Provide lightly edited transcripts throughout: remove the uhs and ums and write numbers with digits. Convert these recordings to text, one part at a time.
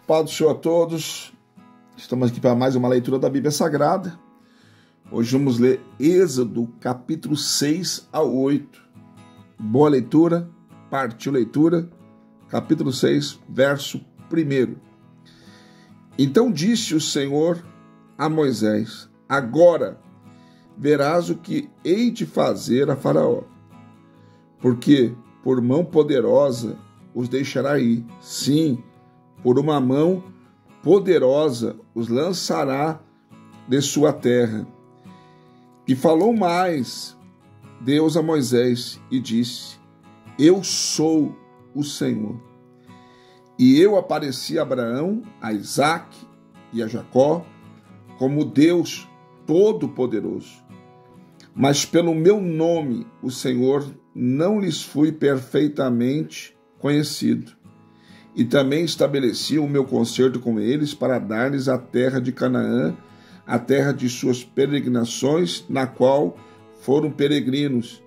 Paz do Senhor a todos. Estamos aqui para mais uma leitura da Bíblia Sagrada. Hoje vamos ler Êxodo, capítulo 6 a 8. Boa leitura, partiu leitura, capítulo 6, verso 1. Então disse o Senhor a Moisés: agora verás o que hei de fazer a Faraó, porque por mão poderosa os deixará ir. Sim, por uma mão poderosa os lançará de sua terra. E falou mais Deus a Moisés e disse: eu sou o Senhor. E eu apareci a Abraão, a Isaque e a Jacó como Deus Todo-Poderoso. Mas pelo meu nome, o Senhor, não lhes fui perfeitamente conhecido. E também estabeleci o meu concerto com eles para dar-lhes a terra de Canaã, a terra de suas peregrinações, na qual foram peregrinos.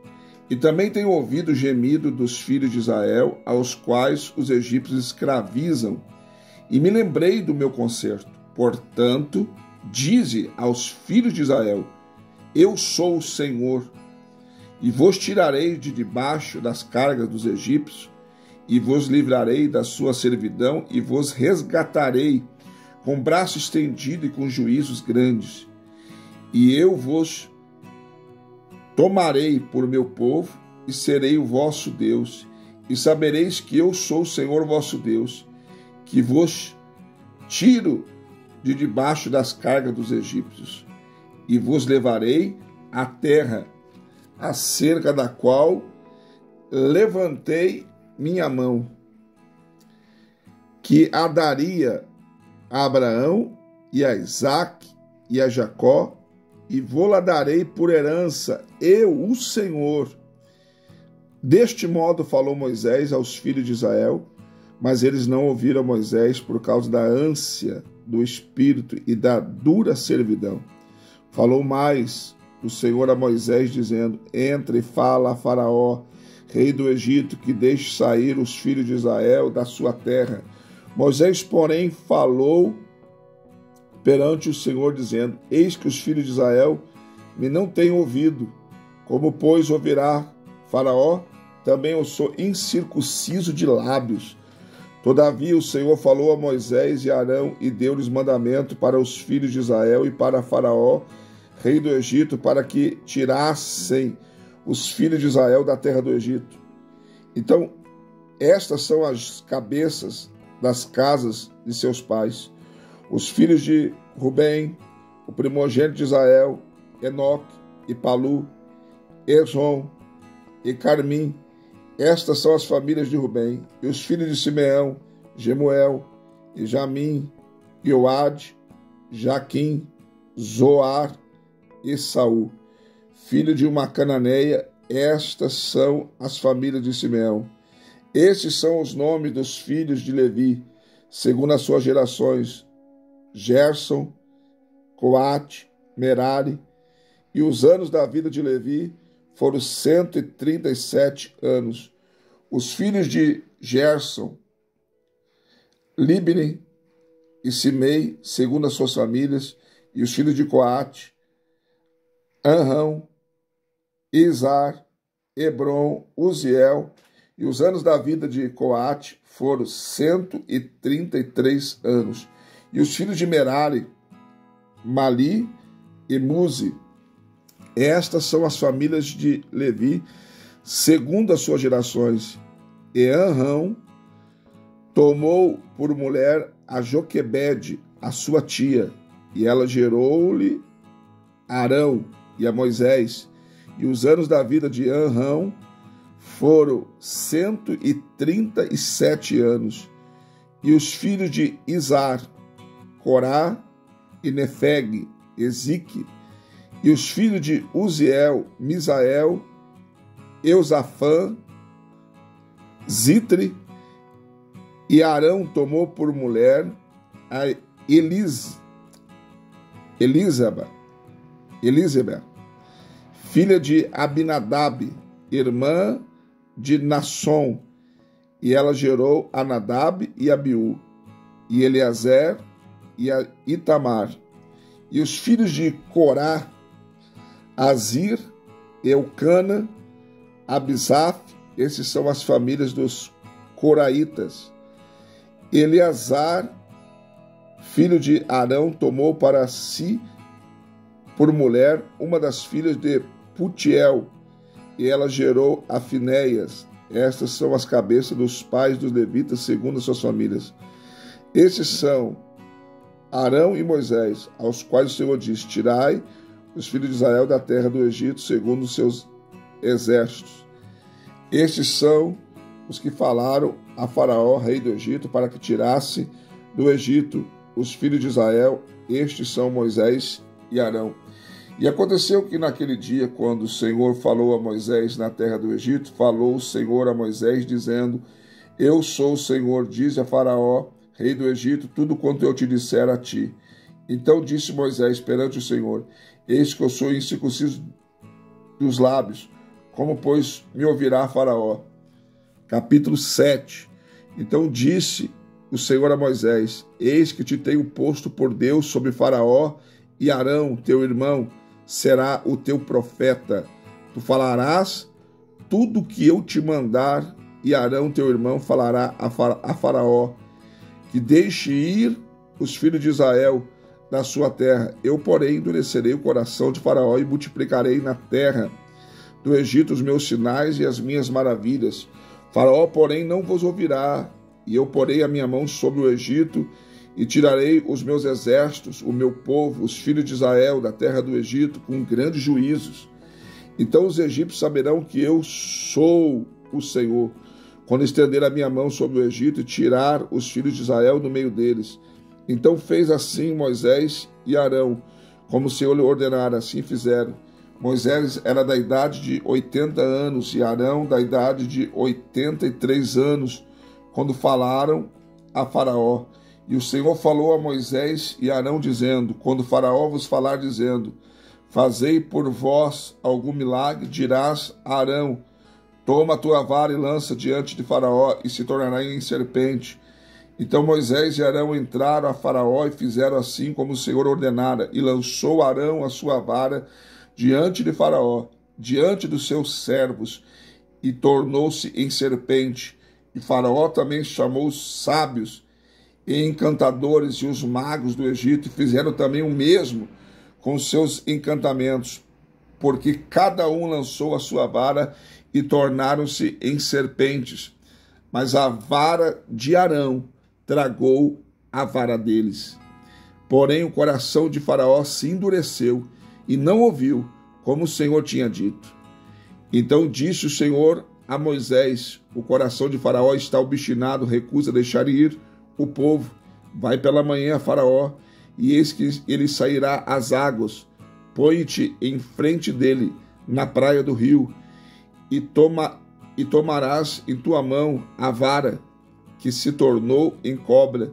E também tenho ouvido o gemido dos filhos de Israel, aos quais os egípcios escravizam. E me lembrei do meu concerto. Portanto, dize aos filhos de Israel: eu sou o Senhor, e vos tirarei de debaixo das cargas dos egípcios, e vos livrarei da sua servidão, e vos resgatarei com braço estendido e com juízos grandes. E eu vos tomarei por meu povo, e serei o vosso Deus, e sabereis que eu sou o Senhor vosso Deus, que vos tiro de debaixo das cargas dos egípcios, e vos levarei à terra, acerca da qual levantei minha mão, que a daria a Abraão e a Isaque e a Jacó, e vou-la darei por herança, eu, o Senhor. Deste modo falou Moisés aos filhos de Israel, mas eles não ouviram Moisés por causa da ânsia do espírito e da dura servidão. Falou mais o Senhor a Moisés, dizendo: entra e fala a Faraó, rei do Egito, que deixe sair os filhos de Israel da sua terra. Moisés, porém, falou perante o Senhor, dizendo: eis que os filhos de Israel me não têm ouvido. Como, pois, ouvirá Faraó? Também eu sou incircunciso de lábios. Todavia o Senhor falou a Moisés e a Arão, e deu-lhes mandamento para os filhos de Israel e para Faraó, rei do Egito, para que tirassem os filhos de Israel da terra do Egito. Então, estas são as cabeças das casas de seus pais. Os filhos de Rubem, o primogênito de Israel, Enoque e Palu, Esrom e Carmim. Estas são as famílias de Rubem. E os filhos de Simeão, Gemuel e Jamim, Ioade, Jaquim, Zoar e Saul, filho de uma cananeia. Estas são as famílias de Simeão. Estes são os nomes dos filhos de Levi, segundo as suas gerações: Gerson, Coate, Merari. E os anos da vida de Levi foram 137 anos. Os filhos de Gerson, Libni e Simei, segundo as suas famílias. E os filhos de Coate, Anrão, Izar, Hebron, Uziel. E os anos da vida de Coate foram 133 anos. E os filhos de Merari, Mali e Muzi. Estas são as famílias de Levi, segundo as suas gerações. E Anrão tomou por mulher a Joquebede, a sua tia, e ela gerou-lhe Arão e a Moisés. E os anos da vida de Anrão foram 137 anos. E os filhos de Izar, Corá e Nefeg, Ezique. E os filhos de Uziel, Misael, Eusafã, Zitre. E Arão tomou por mulher a Eliseba, filha de Abinadab, irmã de Nasson, e ela gerou a Nadab e Abiú. e Eleazer e Itamar. E os filhos de Corá, Azir, Eucana, Abisaf, esses são as famílias dos coraitas. Eleazar, filho de Arão, tomou para si por mulher uma das filhas de Putiel, e ela gerou a Finéias. Estas são as cabeças dos pais dos levitas, segundo as suas famílias. Esses são Arão e Moisés, aos quais o Senhor diz: tirai os filhos de Israel da terra do Egito, segundo os seus exércitos. Estes são os que falaram a Faraó, rei do Egito, para que tirasse do Egito os filhos de Israel. Estes são Moisés e Arão. E aconteceu que naquele dia, quando o Senhor falou a Moisés na terra do Egito, falou o Senhor a Moisés, dizendo: eu sou o Senhor, dize a Faraó, rei do Egito, tudo quanto eu te disser a ti. Então disse Moisés perante o Senhor: eis que eu sou incircunciso dos lábios, como, pois, me ouvirá Faraó? Capítulo 7. Então disse o Senhor a Moisés: eis que te tenho posto por Deus sobre Faraó, e Arão, teu irmão, será o teu profeta. Tu falarás tudo o que eu te mandar, e Arão, teu irmão, falará a Faraó, que deixe ir os filhos de Israel da sua terra. Eu, porém, endurecerei o coração de Faraó e multiplicarei na terra do Egito os meus sinais e as minhas maravilhas. Faraó, porém, não vos ouvirá, e eu porei a minha mão sobre o Egito e tirarei os meus exércitos, o meu povo, os filhos de Israel, da terra do Egito, com grandes juízos. Então os egípcios saberão que eu sou o Senhor, quando estender a minha mão sobre o Egito e tirar os filhos de Israel do meio deles. Então fez assim Moisés e Arão, como o Senhor lhe ordenara, assim fizeram. Moisés era da idade de 80 anos e Arão da idade de 83 anos, quando falaram a Faraó. E o Senhor falou a Moisés e Arão, dizendo: quando Faraó vos falar, dizendo: fazei por vós algum milagre, dirás a Arão: toma a tua vara e lança diante de Faraó, e se tornará em serpente. Então Moisés e Arão entraram a Faraó e fizeram assim como o Senhor ordenara, e lançou Arão a sua vara diante de Faraó, diante dos seus servos, e tornou-se em serpente. E Faraó também chamou os sábios e encantadores e os magos do Egito, e fizeram também o mesmo com os seus encantamentos, porque cada um lançou a sua vara e tornaram-se em serpentes. Mas a vara de Arão tragou a vara deles. Porém o coração de Faraó se endureceu e não ouviu, como o Senhor tinha dito. Então disse o Senhor a Moisés: o coração de Faraó está obstinado, recusa deixar ir o povo. Vai pela manhã a Faraó, e eis que ele sairá às águas. Põe-te em frente dele, na praia do rio, e tomarás em tua mão a vara, que se tornou em cobra,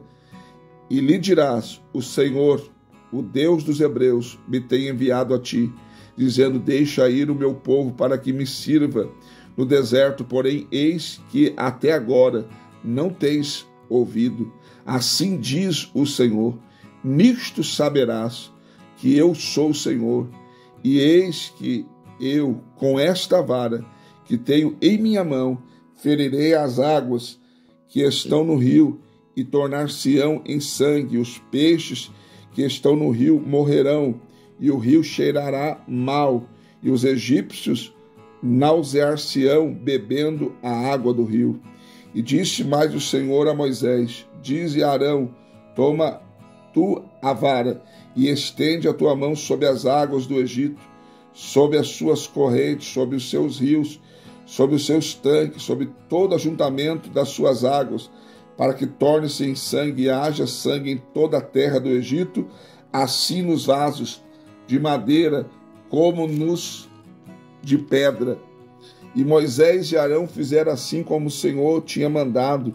e lhe dirás: o Senhor, o Deus dos hebreus, me tem enviado a ti, dizendo: deixa ir o meu povo para que me sirva no deserto, porém eis que até agora não tens ouvido. Assim diz o Senhor: nisto saberás que eu sou o Senhor, e eis que eu, com esta vara que tenho em minha mão, ferirei as águas que estão no rio, e tornar-se-ão em sangue. Os peixes que estão no rio morrerão, e o rio cheirará mal, e os egípcios nausear-se-ão bebendo a água do rio. E disse mais o Senhor a Moisés: dize a Arão: toma tu a vara, e estende a tua mão sobre as águas do Egito, sobre as suas correntes, sobre os seus rios, sobre os seus tanques, sobre todo ajuntamento das suas águas, para que torne-se em sangue e haja sangue em toda a terra do Egito, assim nos vasos de madeira como nos de pedra. E Moisés e Arão fizeram assim como o Senhor tinha mandado,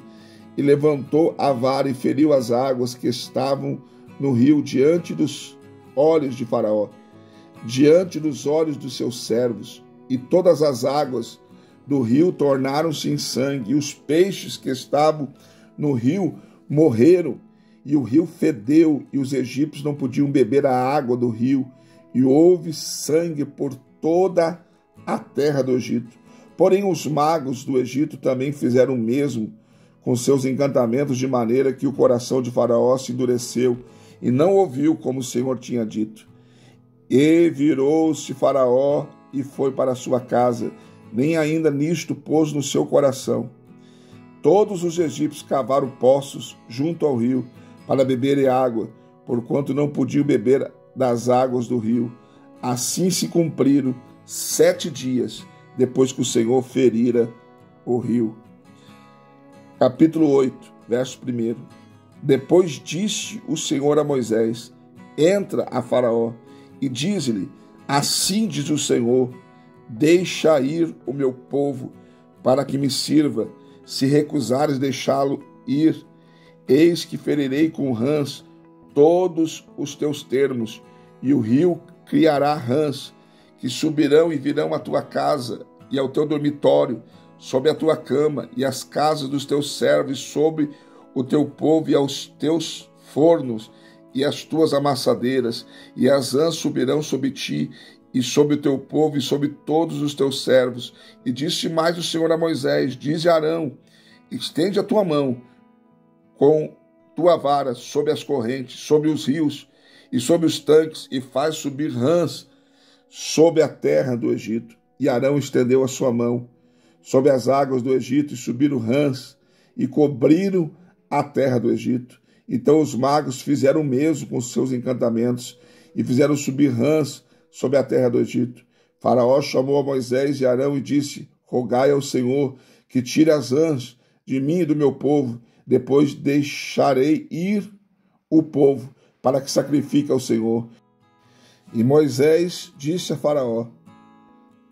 e levantou a vara e feriu as águas que estavam no rio diante dos olhos de Faraó, diante dos olhos dos seus servos, e todas as águas do rio tornaram-se em sangue, e os peixes que estavam no rio morreram, e o rio fedeu, e os egípcios não podiam beber a água do rio, e houve sangue por toda a terra do Egito. Porém, os magos do Egito também fizeram o mesmo com seus encantamentos, de maneira que o coração de Faraó se endureceu, e não ouviu como o Senhor tinha dito. E virou-se Faraó e foi para sua casa, nem ainda nisto pôs no seu coração. Todos os egípcios cavaram poços junto ao rio para beberem água, porquanto não podiam beber das águas do rio. Assim se cumpriram 7 dias, depois que o Senhor ferira o rio. Capítulo 8, verso 1. Depois disse o Senhor a Moisés: entra a Faraó e diz-lhe: assim diz o Senhor, deixa ir o meu povo para que me sirva. Se recusares deixá-lo ir, eis que ferirei com rãs todos os teus termos, e o rio criará rãs, que subirão e virão à tua casa e ao teu dormitório, sobre a tua cama, e as casas dos teus servos, sobre o teu povo e aos teus fornos, e as tuas amassadeiras, e as rãs subirão sobre ti, e sobre o teu povo, e sobre todos os teus servos. E disse mais o Senhor a Moisés: dize a Arão: estende a tua mão com tua vara sobre as correntes, sobre os rios e sobre os tanques, e faz subir rãs sobre a terra do Egito. E Arão estendeu a sua mão sobre as águas do Egito, e subiram rãs, e cobriram a terra do Egito. Então os magos fizeram o mesmo com os seus encantamentos, e fizeram subir rãs sobre a terra do Egito. Faraó chamou a Moisés e Arão e disse: rogai ao Senhor que tire as rãs de mim e do meu povo, depois deixarei ir o povo, para que sacrifique ao Senhor. E Moisés disse a Faraó: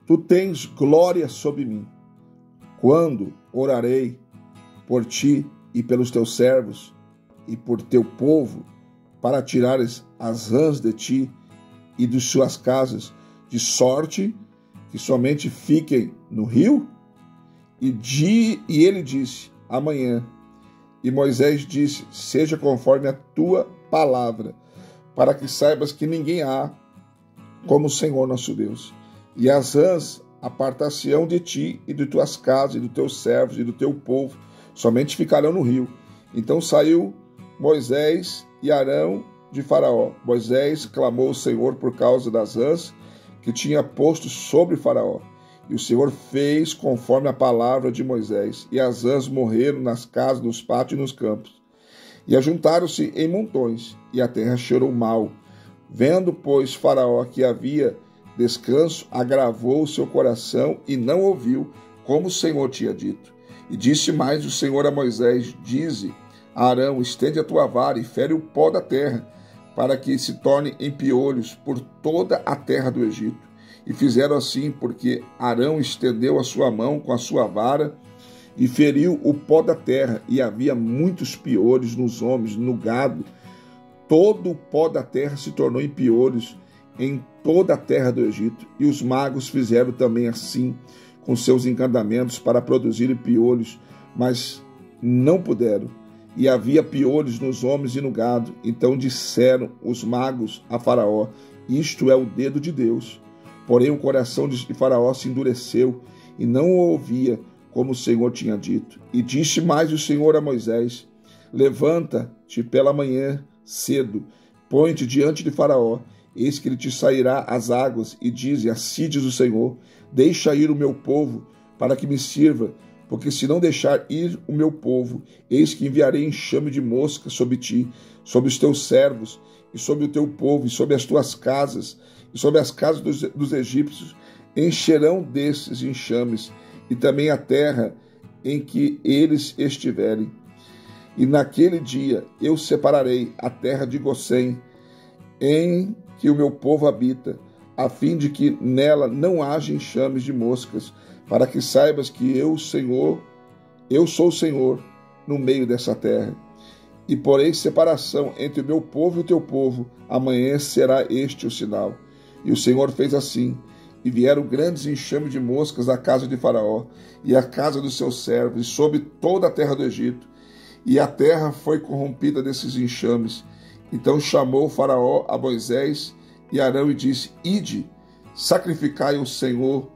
tu tens glória sobre mim, quando orarei por ti e pelos teus servos e por teu povo, para tirares as rãs de ti e de suas casas, de sorte que somente fiquem no rio? E ele disse: amanhã. E Moisés disse: seja conforme a tua palavra, para que saibas que ninguém há como o Senhor nosso Deus. E as rãs apartar-se-ão de ti e de tuas casas, e dos teus servos e do teu povo, somente ficarão no rio. Então saiu Moisés e Arão de Faraó. Moisés clamou ao Senhor por causa das rãs que tinha posto sobre Faraó. E o Senhor fez conforme a palavra de Moisés, e as rãs morreram nas casas, nos pátios e nos campos. E ajuntaram-se em montões, e a terra cheirou mal. Vendo, pois, Faraó que havia descanso, agravou o seu coração e não ouviu como o Senhor tinha dito. E disse mais o Senhor a Moisés: dize a Arão: estende a tua vara e fere o pó da terra, para que se torne em piolhos por toda a terra do Egito. E fizeram assim, porque Arão estendeu a sua mão com a sua vara e feriu o pó da terra, e havia muitos piolhos nos homens, no gado. Todo o pó da terra se tornou em piolhos em toda a terra do Egito. E os magos fizeram também assim com seus encantamentos para produzirem piolhos, mas não puderam. E havia piolhos nos homens e no gado. Então disseram os magos a Faraó: isto é o dedo de Deus. Porém o coração de Faraó se endureceu e não o ouvia como o Senhor tinha dito. E disse mais o Senhor a Moisés: levanta-te pela manhã cedo, põe-te diante de Faraó, eis que ele te sairá as águas, e dize: assim diz o Senhor, deixa ir o meu povo, para que me sirva, porque se não deixar ir o meu povo, eis que enviarei enxame de mosca sobre ti, sobre os teus servos, e sobre o teu povo, e sobre as tuas casas, e sobre as casas dos egípcios, encherão desses enxames, e também a terra em que eles estiverem. E naquele dia eu separarei a terra de Gosém, em que o meu povo habita, a fim de que nela não haja enxames de moscas, para que saibas que eu sou o Senhor no meio dessa terra. E porei separação entre o meu povo e o teu povo, amanhã será este o sinal. E o Senhor fez assim, e vieram grandes enxames de moscas à casa de Faraó, e à casa dos seus servos, e sobre toda a terra do Egito. e a terra foi corrompida desses enxames. Então chamou o Faraó a Moisés e Arão e disse: Ide, sacrificai ao Senhor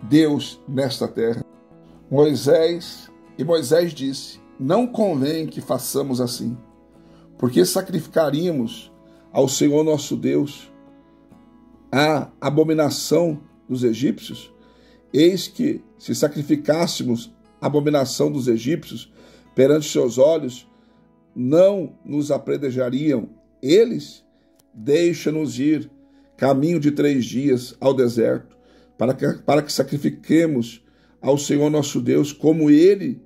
Deus nesta terra. Moisés disse: Não convém que façamos assim, porque sacrificaríamos ao Senhor nosso Deus a abominação dos egípcios. Eis que, se sacrificássemos a abominação dos egípcios perante seus olhos, não nos apredejariam eles? Deixa-nos ir caminho de 3 dias ao deserto, para que sacrifiquemos ao Senhor nosso Deus, como ele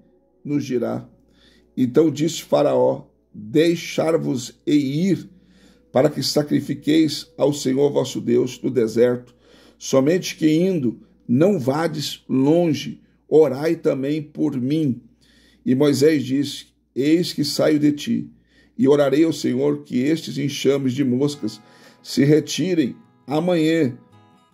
nos dirá. Então disse Faraó: Deixar-vos-ei ir, para que sacrifiqueis ao Senhor vosso Deus no deserto, somente que indo não vades longe, orai também por mim. E Moisés disse: Eis que saio de ti, e orarei ao Senhor que estes enxames de moscas se retirem amanhã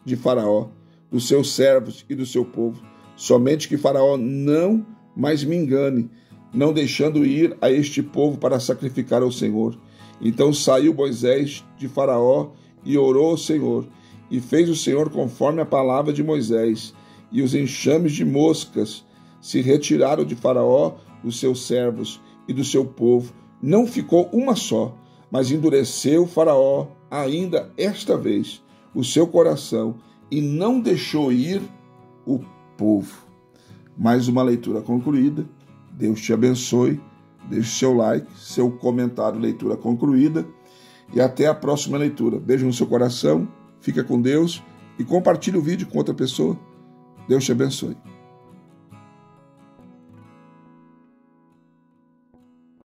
de Faraó, dos seus servos e do seu povo, somente que Faraó não mais me engane, não deixando ir a este povo para sacrificar ao Senhor. Então saiu Moisés de Faraó e orou ao Senhor, e fez o Senhor conforme a palavra de Moisés, e os enxames de moscas se retiraram de Faraó, dos seus servos e do seu povo. Não ficou uma só, mas endureceu Faraó ainda esta vez o seu coração e não deixou ir o povo. Mais uma leitura concluída. Deus te abençoe. Deixe seu like, seu comentário, leitura concluída. E até a próxima leitura. Beijo no seu coração, fica com Deus e compartilhe o vídeo com outra pessoa. Deus te abençoe.